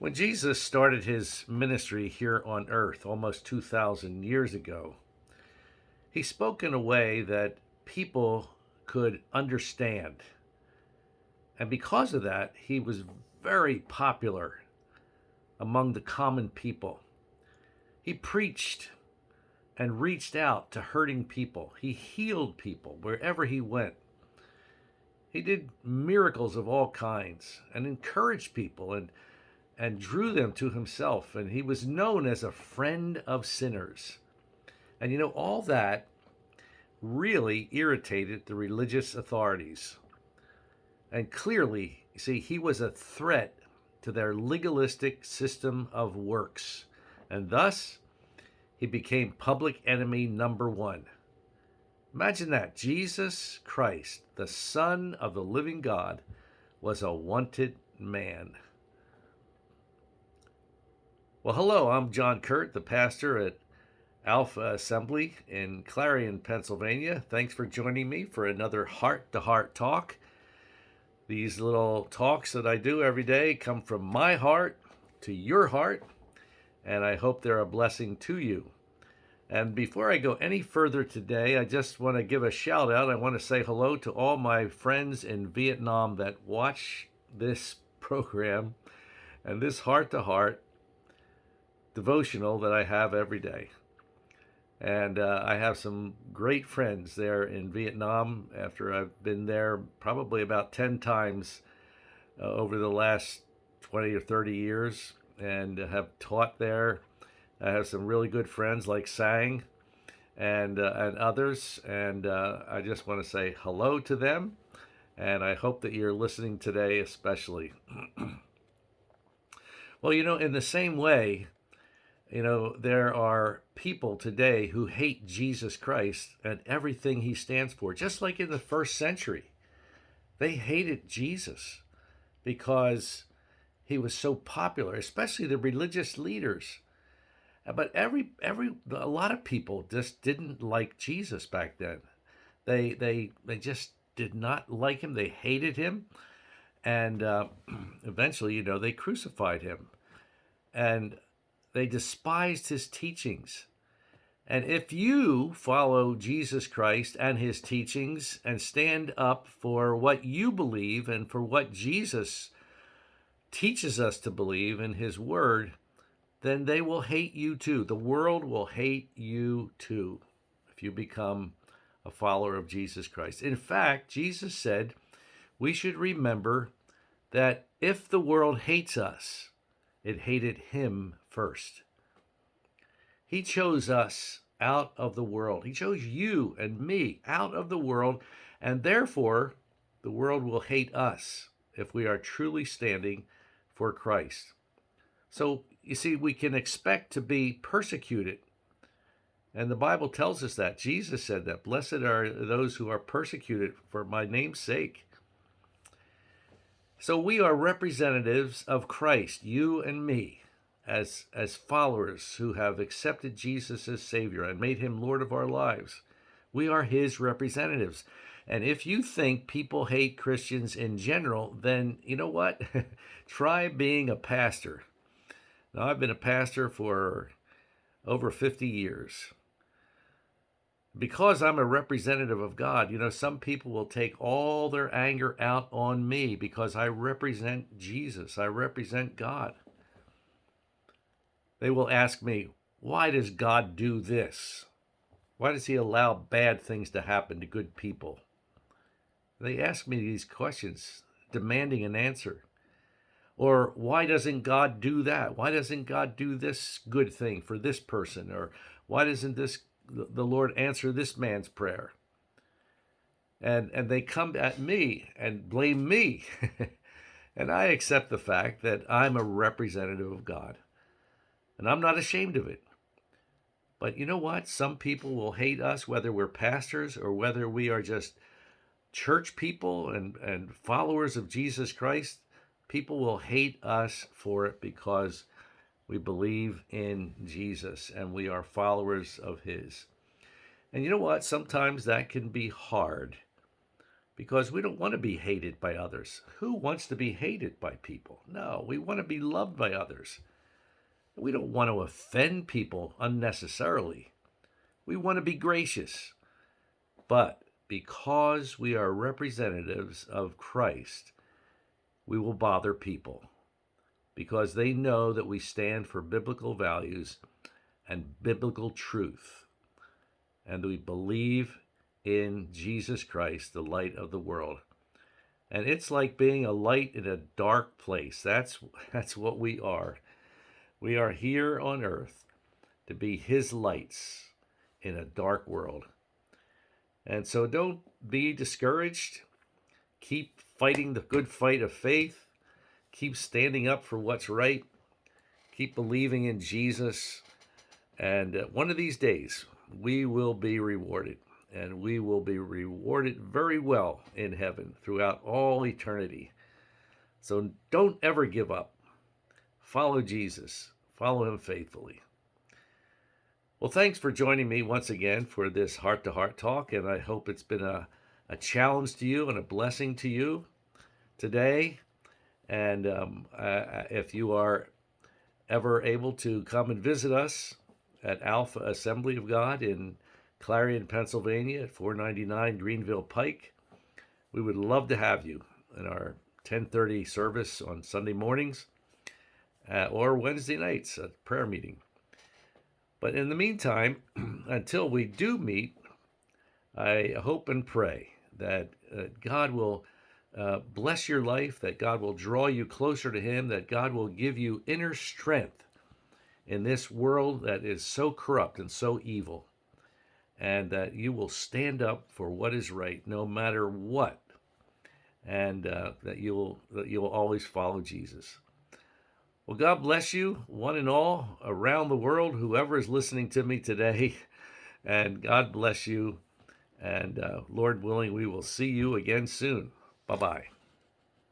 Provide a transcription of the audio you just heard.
When Jesus started his ministry here on earth almost 2,000 years ago, he spoke in a way that people could understand. And because of that, he was very popular among the common people. He preached and reached out to hurting people. He healed people wherever he went. He did miracles of all kinds and encouraged people and drew them to himself. And he was known as a friend of sinners. And all that really irritated the religious authorities. And clearly, you see, he was a threat to their legalistic system of works. And thus, he became public enemy number one. Imagine that. Jesus Christ, the Son of the living God, was a wanted man. Well, hello, I'm John Kuert, the pastor at Alpha Assembly in Clarion, Pennsylvania. Thanks for joining me for another heart-to-heart talk. These little talks that I do every day come from my heart to your heart, and I hope they're a blessing to you. And before I go any further today, I just want to give a shout out. I want to say hello to all my friends in Vietnam that watch this program and this heart-to-heart devotional that I have every day. And I have some great friends there in Vietnam after I've been there probably about 10 times over the last 20 or 30 years and have taught there. I have some really good friends like Sang and others. And I just want to say hello to them. And I hope that you're listening today especially. Well, in the same way, there are people today who hate Jesus Christ and everything he stands for, just like in the first century. They hated Jesus because he was so popular, especially the religious leaders. But a lot of people just didn't like Jesus back then. They just did not like him. They hated him. And eventually, they crucified him. And they despised his teachings. And if you follow Jesus Christ and his teachings and stand up for what you believe and for what Jesus teaches us to believe in his word, then they will hate you too. The world will hate you too if you become a follower of Jesus Christ. In fact, Jesus said we should remember that if the world hates us, it hated him first. He chose us out of the world. He chose you and me out of the world, and therefore the world will hate us if we are truly standing for Christ. So, you see, we can expect to be persecuted. And the Bible tells us that. Jesus said that. Blessed are those who are persecuted for my name's sake. So we are representatives of Christ, you and me, as followers who have accepted Jesus as Savior and made him Lord of our lives. We are his representatives. And if you think people hate Christians in general, then you know what? Try being a pastor. Now, I've been a pastor for over 50 years. Because I'm a representative of God, some people will take all their anger out on me because I represent Jesus. I represent God. They will ask me, why does God do this? Why does he allow bad things to happen to good people? They ask me these questions, demanding an answer. Or why doesn't God do that? Why doesn't God do this good thing for this person? Or why doesn't the Lord answer this man's prayer? And they come at me and blame me. And I accept the fact that I'm a representative of God. And I'm not ashamed of it. But you know what? Some people will hate us, whether we're pastors or whether we are just church people and followers of Jesus Christ. People will hate us for it because we believe in Jesus and we are followers of his. And you know what? Sometimes that can be hard because we don't want to be hated by others. Who wants to be hated by people? No, we want to be loved by others. We don't want to offend people unnecessarily. We want to be gracious. But because we are representatives of Christ, we will bother people because they know that we stand for biblical values and biblical truth, and we believe in Jesus Christ, the light of the world. And it's like being a light in a dark place. That's what we are. We are here on earth to be his lights in a dark world. And so don't be discouraged. Keep fighting the good fight of faith. Keep standing up for what's right. Keep believing in Jesus. And one of these days, we will be rewarded. And we will be rewarded very well in heaven throughout all eternity. So don't ever give up. Follow Jesus. Follow him faithfully. Well, thanks for joining me once again for this heart-to-heart talk, and I hope it's been a challenge to you and a blessing to you today. And if you are ever able to come and visit us at Alpha Assembly of God in Clarion, Pennsylvania at 499 Greenville Pike, we would love to have you in our 10:30 service on Sunday mornings or Wednesday nights at prayer meeting. But in the meantime, until we do meet, I hope and pray that God will bless your life, that God will draw you closer to him, that God will give you inner strength in this world that is so corrupt and so evil, and that you will stand up for what is right no matter what, and that you'll always follow Jesus. Well, God bless you, one and all, around the world, whoever is listening to me today. And God bless you. And Lord willing, we will see you again soon. Bye-bye.